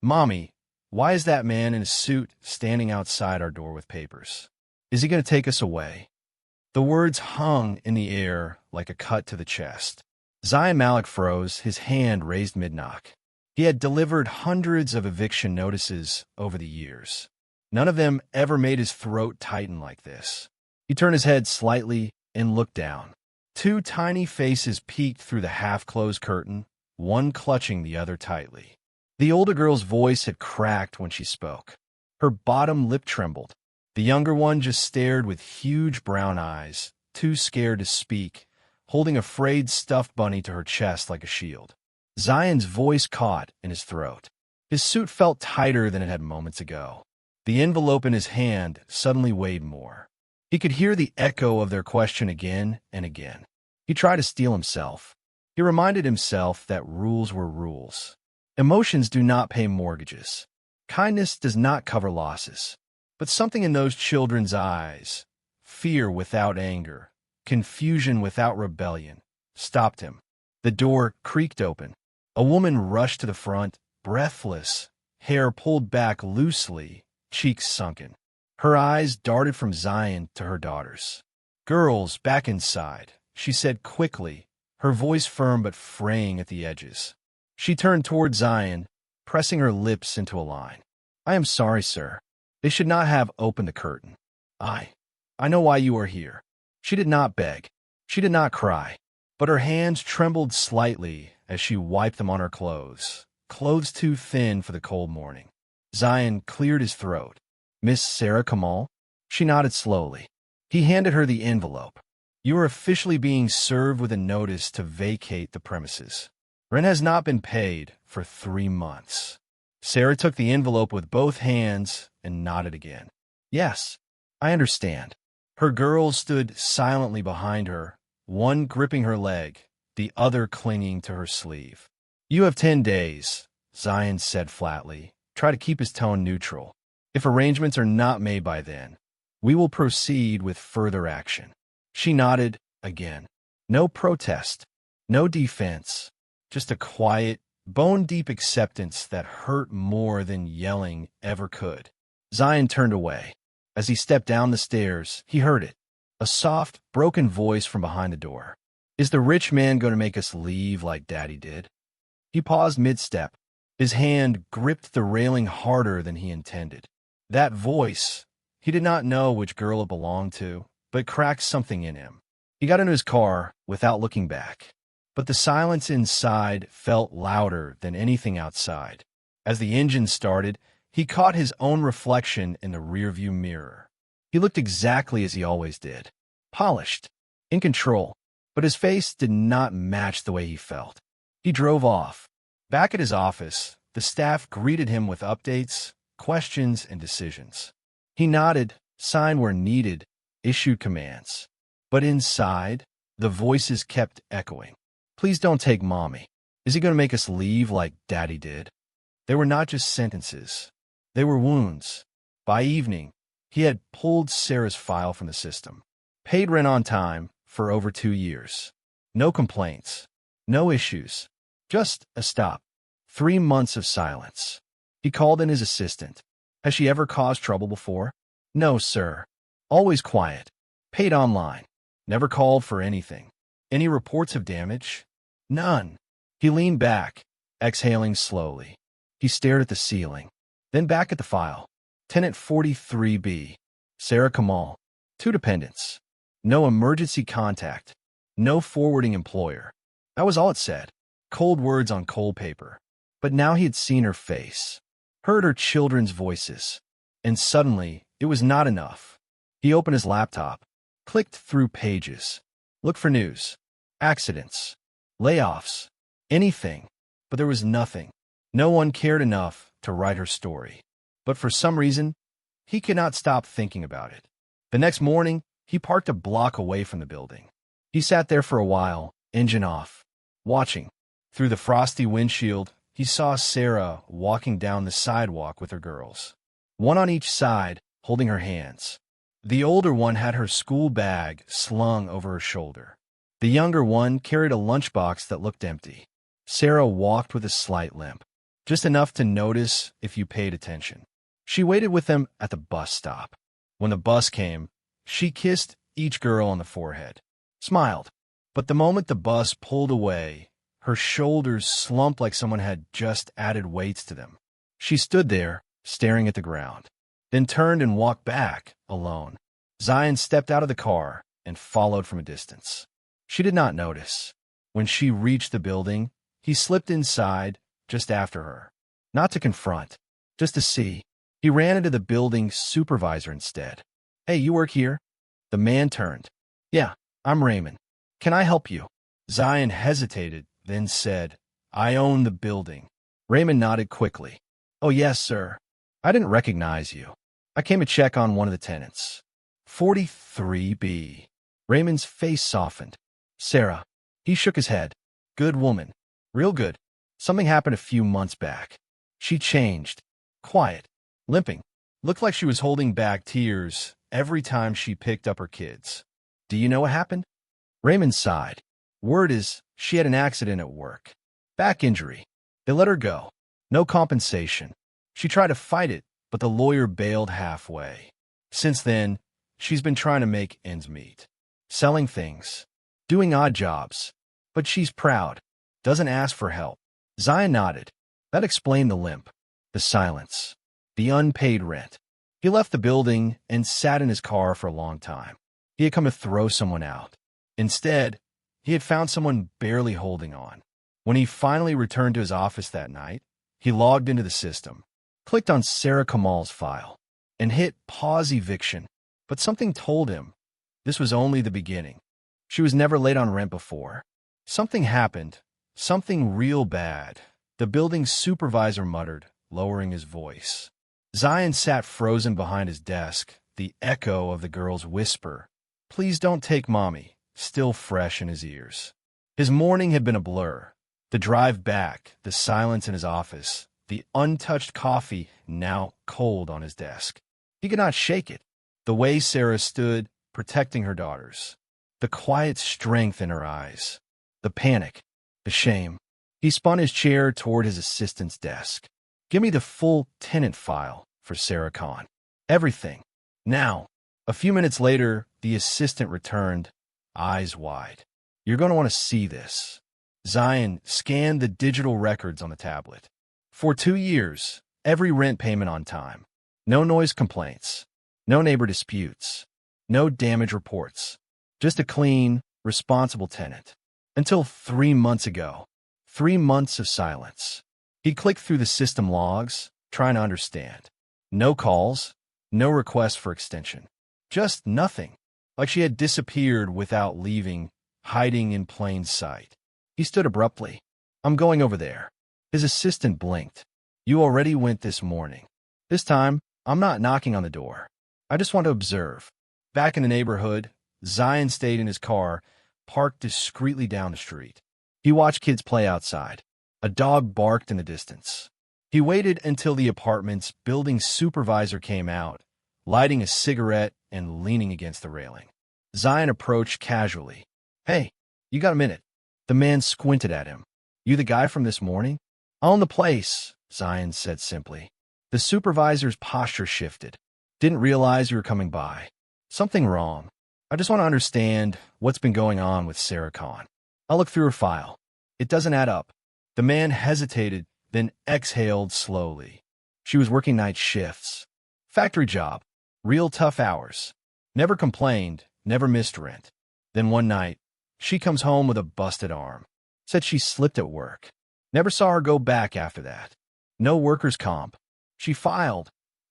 "Mommy, why is that man in a suit standing outside our door with papers? Is he going to take us away?" The words hung in the air like a cut to the chest. Zion Malik froze, his hand raised mid-knock. He had delivered hundreds of eviction notices over the years. None of them ever made his throat tighten like this. He turned his head slightly and looked down. Two tiny faces peeked through the half-closed curtain, one clutching the other tightly. The older girl's voice had cracked when she spoke. Her bottom lip trembled. The younger one just stared with huge brown eyes, too scared to speak, holding a frayed stuffed bunny to her chest like a shield. Zion's voice caught in his throat. His suit felt tighter than it had moments ago. The envelope in his hand suddenly weighed more. He could hear the echo of their question again and again. He tried to steel himself. He reminded himself that rules were rules. Emotions do not pay mortgages. Kindness does not cover losses. But something in those children's eyes, fear without anger, confusion without rebellion, stopped him. The door creaked open. A woman rushed to the front, breathless, hair pulled back loosely, cheeks sunken. Her eyes darted from Zion to her daughters. "Girls, back inside," she said quickly, her voice firm but fraying at the edges. She turned toward Zion, pressing her lips into a line. "I am sorry, sir. They should not have opened the curtain. I know why you are here." She did not beg. She did not cry. But her hands trembled slightly as she wiped them on her clothes too thin for the cold morning. Zion cleared his throat. "Miss Sarah Kamal?" She nodded slowly. He handed her the envelope. "You are officially being served with a notice to vacate the premises. Rent has not been paid for 3 months." Sarah took the envelope with both hands and nodded again. "Yes, I understand." Her girls stood silently behind her, one gripping her leg, the other clinging to her sleeve. "You have 10 days, Zion said flatly, try to keep his tone neutral. "If arrangements are not made by then, we will proceed with further action." She nodded again. No protest, no defense, just a quiet, bone-deep acceptance that hurt more than yelling ever could. Zion turned away. As he stepped down the stairs, he heard it. A soft, broken voice from behind the door. "Is the rich man going to make us leave like Daddy did?" He paused mid-step. His hand gripped the railing harder than he intended. That voice, he did not know which girl it belonged to, but cracked something in him. He got into his car without looking back. But the silence inside felt louder than anything outside. As the engine started, he caught his own reflection in the rearview mirror. He looked exactly as he always did. Polished, in control, but his face did not match the way he felt. He drove off. Back at his office, the staff greeted him with updates, questions, and decisions. He nodded, signed where needed, issued commands. But inside, the voices kept echoing. "Please don't take Mommy. Is he going to make us leave like Daddy did?" They were not just sentences. They were wounds. By evening, he had pulled Sarah's file from the system. Paid rent on time for over 2 years. No complaints. No issues. Just a stop. 3 months of silence. He called in his assistant. "Has she ever caused trouble before?" "No, sir. Always quiet. Paid online. Never called for anything." "Any reports of damage?" "None." He leaned back, exhaling slowly. He stared at the ceiling, then back at the file. Tenant 43B. Sarah Kamal. 2 dependents. No emergency contact. No forwarding employer. That was all it said. Cold words on cold paper. But now he had seen her face, heard her children's voices, and suddenly it was not enough. He opened his laptop, clicked through pages, looked for news, accidents, layoffs, anything, but there was nothing. No one cared enough to write her story. But for some reason, he could not stop thinking about it. The next morning, he parked a block away from the building. He sat there for a while, engine off, watching. Through the frosty windshield, he saw Sarah walking down the sidewalk with her girls, one on each side, holding her hands. The older one had her school bag slung over her shoulder. The younger one carried a lunchbox that looked empty. Sarah walked with a slight limp. just enough to notice if you paid attention. She waited with them at the bus stop. When the bus came, she kissed each girl on the forehead, smiled. But the moment the bus pulled away, her shoulders slumped like someone had just added weights to them. She stood there, staring at the ground, then turned and walked back, alone. Zion stepped out of the car and followed from a distance. She did not notice. When she reached the building, he slipped inside just after her. Not to confront, just to see. He ran into the building supervisor instead. "Hey, you work here?" The man turned. "Yeah, I'm Raymond. Can I help you?" Zion hesitated, then said, "I own the building." Raymond nodded quickly. "Oh, yes, sir. I didn't recognize you. I came to check on one of the tenants." 43B. Raymond's face softened. "Sarah." He shook his head. "Good woman. Real good. Something happened a few months back. She changed. Quiet. Limping. Looked like she was holding back tears every time she picked up her kids." "Do you know what happened?" Raymond sighed. "Word is she had an accident at work. Back injury. They let her go. No compensation. She tried to fight it, but the lawyer bailed halfway. Since then, she's been trying to make ends meet. Selling things. Doing odd jobs. But she's proud. Doesn't ask for help." Zion nodded. That explained the limp, the silence, the unpaid rent. He left the building and sat in his car for a long time. He had come to throw someone out. Instead, he had found someone barely holding on. When he finally returned to his office that night, he logged into the system, clicked on Sarah Kamal's file, and hit pause eviction. But something told him this was only the beginning. She was never late on rent before. Something happened, something real bad. The building supervisor muttered, lowering his voice. Zion sat frozen behind his desk, the echo of the girl's whisper, "Please don't take Mommy," still fresh in his ears. His morning had been a blur. The drive back, the silence in his office, the untouched coffee now cold on his desk. He could not shake it. The way Sarah stood, protecting her daughters. The quiet strength in her eyes. The panic. The shame. He spun his chair toward his assistant's desk. "Give me the full tenant file for Sarah Khan. Everything. Now." A few minutes later, the assistant returned, eyes wide. "You're going to want to see this." Zion scanned the digital records on the tablet. For 2 years, every rent payment on time. No noise complaints. No neighbor disputes. No damage reports. Just a clean, responsible tenant. Until 3 months ago. 3 months of silence. He clicked through the system logs, trying to understand. No calls. No request for extension. Just nothing. Like she had disappeared without leaving, hiding in plain sight. He stood abruptly. "I'm going over there." His assistant blinked. "You already went this morning. This time, I'm not knocking on the door. I just want to observe." Back in the neighborhood, Zion stayed in his car, parked discreetly down the street. He watched kids play outside. A dog barked in the distance. He waited until the apartment's building supervisor came out, lighting a cigarette and leaning against the railing. Zion approached casually. "Hey, you got a minute?" The man squinted at him. "You the guy from this morning?" "I own the place," Zion said simply. The supervisor's posture shifted. "Didn't realize you were coming by. Something wrong. I just want to understand what's been going on with Sarah Khan. I'll look through her file. It doesn't add up." The man hesitated, then exhaled slowly. She was working night shifts. Factory job. Real tough hours. Never complained, never missed rent. Then one night, she comes home with a busted arm. Said she slipped at work. Never saw her go back after that. No workers' comp. She filed,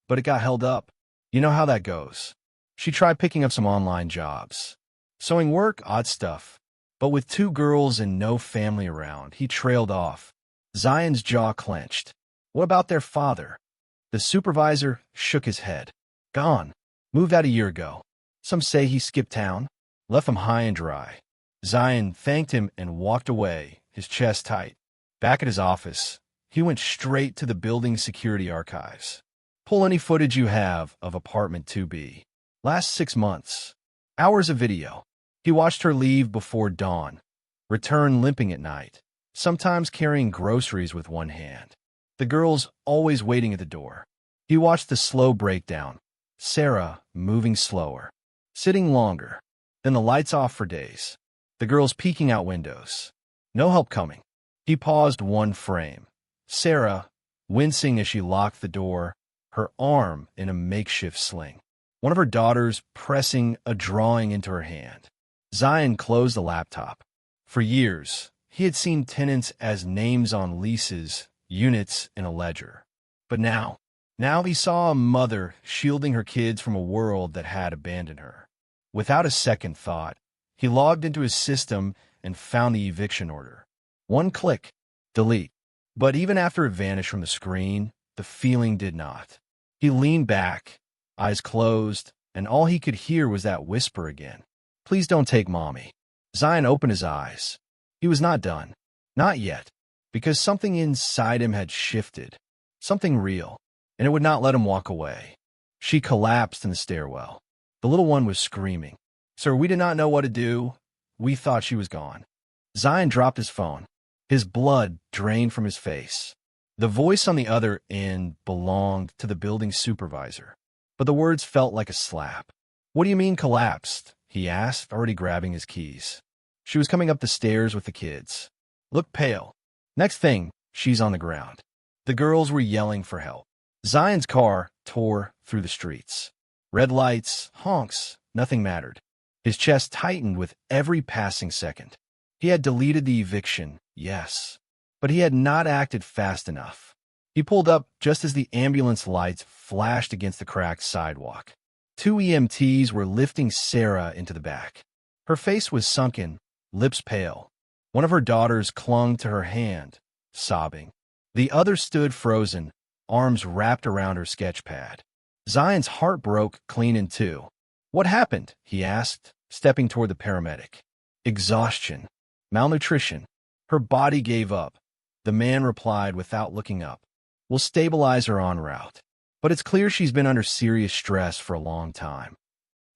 but it got held up. You know how that goes. She tried picking up some online jobs. Sewing work, odd stuff. But with 2 girls and no family around, he trailed off. Zion's jaw clenched. What about their father? The supervisor shook his head. Gone. Moved out a year ago. Some say he skipped town. Left him high and dry. Zion thanked him and walked away, his chest tight. Back at his office, he went straight to the building security archives. Pull any footage you have of apartment 2B. Last 6 months. Hours of video. He watched her leave before dawn. Return limping at night. Sometimes carrying groceries with one hand. the girls always waiting at the door. He watched the slow breakdown, Sarah moving slower, sitting longer, then the lights off for days, the girls peeking out windows. No help coming. He paused one frame. Sarah, wincing as she locked the door, her arm in a makeshift sling. One of her daughters pressing a drawing into her hand. Zion closed the laptop. For years, he had seen tenants as names on leases, units in a ledger. But now he saw a mother shielding her kids from a world that had abandoned her. Without a second thought, he logged into his system and found the eviction order. One click, delete. But even after it vanished from the screen, the feeling did not. He leaned back, eyes closed, and all he could hear was that whisper again. Please don't take mommy. Zion opened his eyes. He was not done. Not yet. Because something inside him had shifted. Something real. And it would not let him walk away. She collapsed in the stairwell. The little one was screaming. Sir, we did not know what to do. We thought she was gone. Zion dropped his phone. His blood drained from his face. The voice on the other end belonged to the building supervisor. But the words felt like a slap. What do you mean collapsed? He asked, already grabbing his keys. She was coming up the stairs with the kids. Looked pale. Next thing, she's on the ground. The girls were yelling for help. Zion's car tore through the streets. Red lights, honks, nothing mattered. His chest tightened with every passing second. He had deleted the eviction, yes, but he had not acted fast enough. He pulled up just as the ambulance lights flashed against the cracked sidewalk. 2 EMTs were lifting Sarah into the back. Her face was sunken, lips pale. One of her daughters clung to her hand, sobbing. The other stood frozen, arms wrapped around her sketch pad. Zion's heart broke clean in two. What happened? He asked, stepping toward the paramedic. Exhaustion. Malnutrition. Her body gave up. The man replied without looking up. We'll stabilize her en route. But it's clear she's been under serious stress for a long time.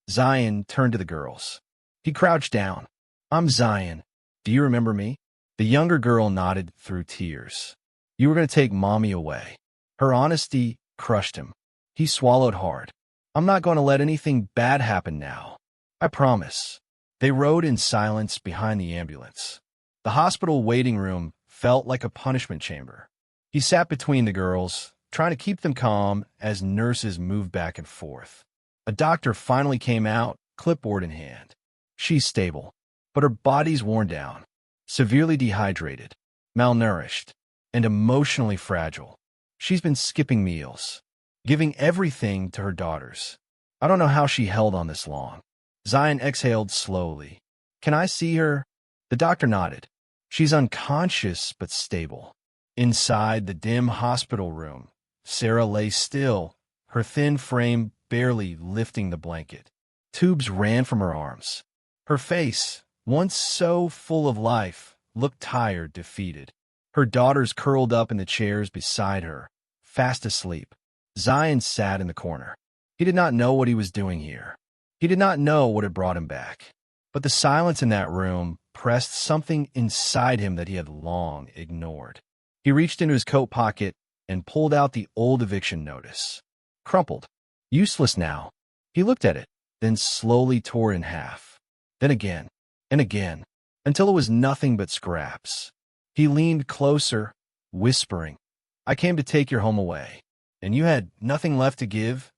Zion turned to the girls. He crouched down. I'm Zion. Do you remember me? The younger girl nodded through tears. You were going to take mommy away. Her honesty crushed him. He swallowed hard. I'm not going to let anything bad happen now. I promise. They rode in silence behind the ambulance. The hospital waiting room felt like a punishment chamber. He sat between the girls, trying to keep them calm as nurses moved back and forth. A doctor finally came out, clipboard in hand. She's stable, but her body's worn down, severely dehydrated, malnourished, and emotionally fragile. She's been skipping meals, giving everything to her daughters. I don't know how she held on this long. Zion exhaled slowly. Can I see her? The doctor nodded. She's unconscious but stable. Inside the dim hospital room, Sarah lay still, her thin frame barely lifting the blanket. Tubes ran from her arms. Her face, once so full of life, looked tired, defeated. Her daughters curled up in the chairs beside her, fast asleep. Zion sat in the corner. He did not know what he was doing here. He did not know what had brought him back. But the silence in that room pressed something inside him that he had long ignored. He reached into his coat pocket and pulled out the old eviction notice. Crumpled. Useless now. He looked at it, then slowly tore it in half. Then again, and again, until it was nothing but scraps. He leaned closer, whispering, I came to take your home away, and you had nothing left to give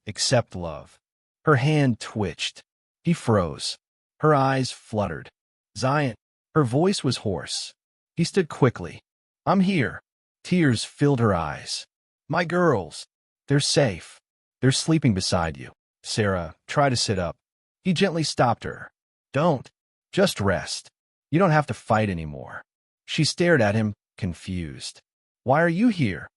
except love. Her hand twitched. He froze. Her eyes fluttered. Zion. Her voice was hoarse. He stood quickly. I'm here. Tears filled her eyes. My girls. They're safe. They're sleeping beside you. Sarah tried to sit up. He gently stopped her. Don't. Just rest. You don't have to fight anymore. She stared at him, confused. Why are you here?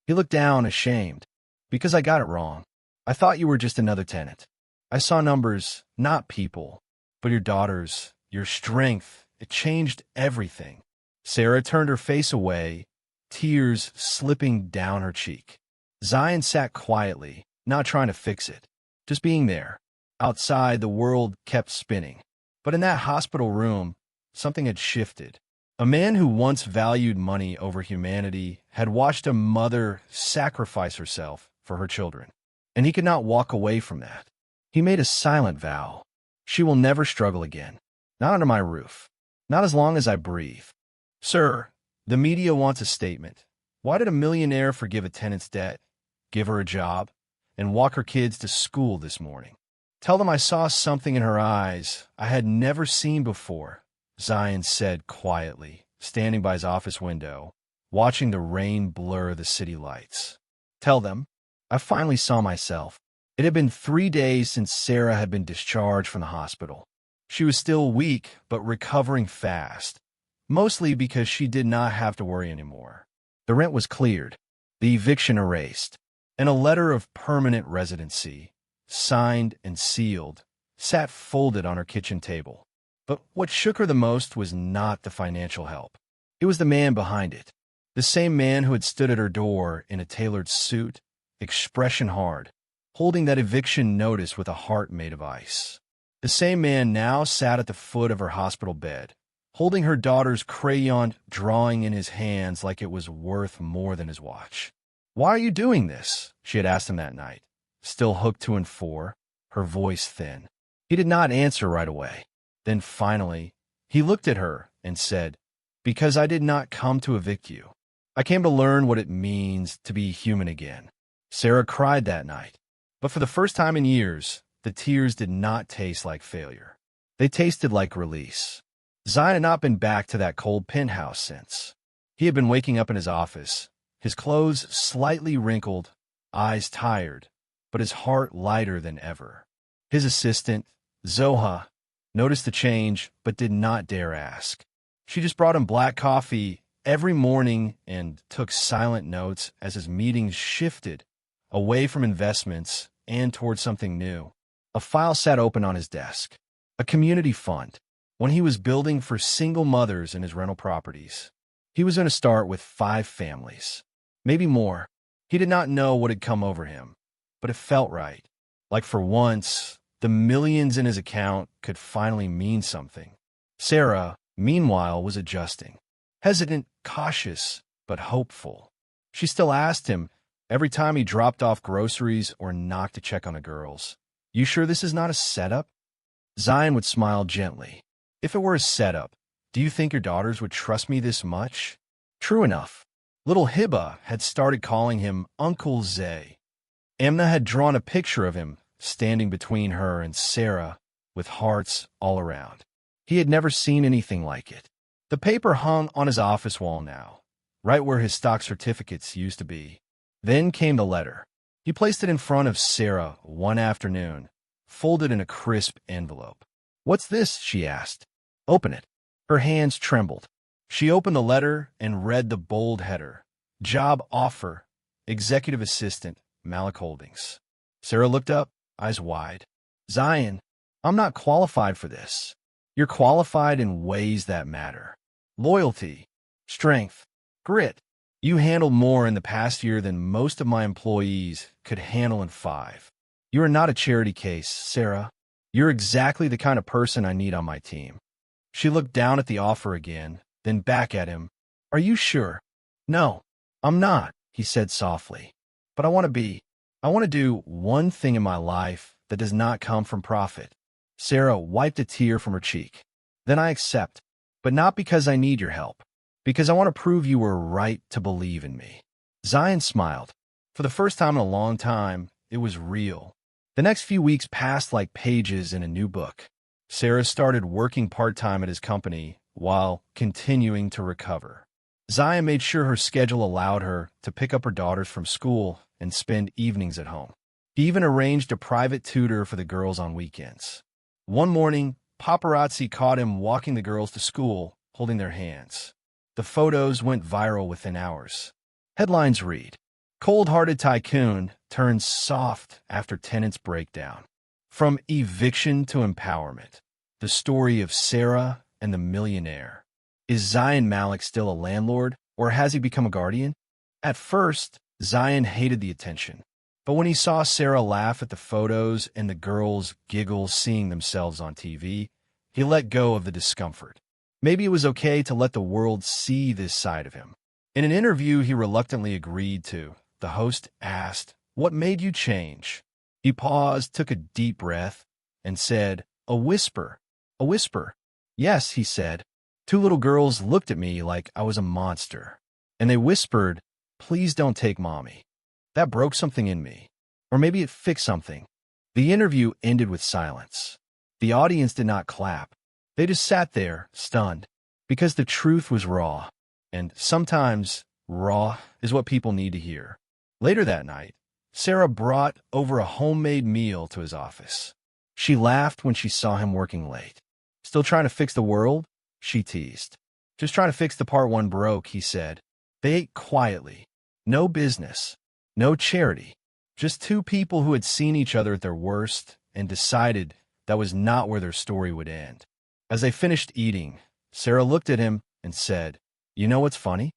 He looked down, ashamed. Because I got it wrong. I thought you were just another tenant. I saw numbers, not people. But your daughters, your strength, it changed everything. Sarah turned her face away, tears slipping down her cheek. Zion sat quietly, not trying to fix it, just being there. Outside, the world kept spinning. But in that hospital room, something had shifted. A man who once valued money over humanity had watched a mother sacrifice herself for her children, and he could not walk away from that. He made a silent vow. She will never struggle again. Not under my roof. Not as long as I breathe. Sir, the media wants a statement. Why did a millionaire forgive a tenant's debt, give her a job, and walk her kids to school this morning? Tell them I saw something in her eyes I had never seen before, Zion said quietly, standing by his office window, watching the rain blur the city lights. Tell them, I finally saw myself. It had been 3 days since Sarah had been discharged from the hospital. She was still weak, but recovering fast, mostly because she did not have to worry anymore. The rent was cleared, the eviction erased, and a letter of permanent residency, signed and sealed, sat folded on her kitchen table. But what shook her the most was not the financial help. It was the man behind it, the same man who had stood at her door in a tailored suit, expression hard, holding that eviction notice with a heart made of ice. The same man now sat at the foot of her hospital bed, holding her daughter's crayon drawing in his hands like it was worth more than his watch. Why are you doing this? She had asked him that night, still hooked to and for, her voice thin. He did not answer right away. Then finally, he looked at her and said, Because I did not come to evict you. I came to learn what it means to be human again. Sarah cried that night, but for the first time in years, the tears did not taste like failure. They tasted like release. Zion had not been back to that cold penthouse since. He had been waking up in his office, his clothes slightly wrinkled, eyes tired, but his heart lighter than ever. His assistant, Zoha, noticed the change but did not dare ask. She just brought him black coffee every morning and took silent notes as his meetings shifted away from investments and toward something new. A file sat open on his desk, a community fund, one he was building for single mothers in his rental properties. He was going to start with 5 families, maybe more. He did not know what had come over him, but it felt right. Like for once, the millions in his account could finally mean something. Sarah, meanwhile, was adjusting, hesitant, cautious, but hopeful. She still asked him every time he dropped off groceries or knocked to check on the girls, You sure this is not a setup? Zion would smile gently. If it were a setup, do you think your daughters would trust me this much? True enough. Little Hiba had started calling him Uncle Zay. Amna had drawn a picture of him standing between her and Sarah with hearts all around. He had never seen anything like it. The paper hung on his office wall now, right where his stock certificates used to be. Then came the letter. He placed it in front of Sarah one afternoon, folded in a crisp envelope. What's this? She asked. Open it. Her hands trembled. She opened the letter and read the bold header. Job offer. Executive assistant, Malik Holdings. Sarah looked up, eyes wide. Zion, I'm not qualified for this. You're qualified in ways that matter. Loyalty, strength, grit. You handled more in the past year than most of my employees could handle in 5. You are not a charity case, Sarah. You're exactly the kind of person I need on my team. She looked down at the offer again, then back at him. Are you sure? No, I'm not, he said softly. But I want to be. I want to do one thing in my life that does not come from profit. Sarah wiped a tear from her cheek. Then I accept, but not because I need your help, because I want to prove you were right to believe in me. Zion smiled. For the first time in a long time, it was real. The next few weeks passed like pages in a new book. Sarah started working part-time at his company while continuing to recover. Zion made sure her schedule allowed her to pick up her daughters from school and spend evenings at home. He even arranged a private tutor for the girls on weekends. One morning, paparazzi caught him walking the girls to school, holding their hands. The photos went viral within hours. Headlines read, Cold-hearted tycoon turns soft after tenant's breakdown. From eviction to empowerment. The story of Sarah and the millionaire. Is Zion Malik still a landlord, or has he become a guardian? At first, Zion hated the attention. But when he saw Sarah laugh at the photos and the girls giggle seeing themselves on TV, he let go of the discomfort. Maybe it was okay to let the world see this side of him. In an interview he reluctantly agreed to, the host asked, "What made you change?" He paused, took a deep breath, and said, "A whisper. A whisper." "Yes," he said. "Two little girls looked at me like I was a monster. And they whispered, 'Please don't take Mommy.' That broke something in me. Or maybe it fixed something." The interview ended with silence. The audience did not clap. They just sat there, stunned, because the truth was raw. And sometimes, raw is what people need to hear. Later that night, Sarah brought over a homemade meal to his office. She laughed when she saw him working late. "Still trying to fix the world?" she teased. "Just trying to fix the part one broke," he said. They ate quietly. No business. No charity. Just two people who had seen each other at their worst and decided that was not where their story would end. As they finished eating, Sarah looked at him and said, "You know what's funny?"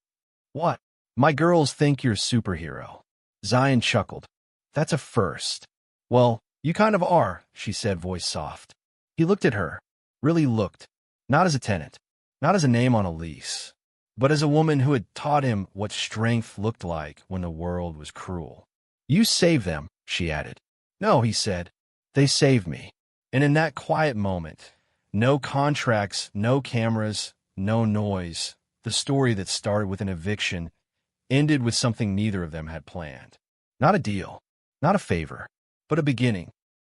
"What?" "My girls think you're a superhero." Zion chuckled. "That's a first." "Well, you kind of are," she said, voice soft. He looked at her. Really looked. Not as a tenant. Not as a name on a lease. But as a woman who had taught him what strength looked like when the world was cruel. "You saved them," she added. "No," he said. "They saved me." And in that quiet moment, no contracts, no cameras, no noise, the story that started with an eviction ended with something neither of them had planned. Not a deal, not a favor, but a beginning.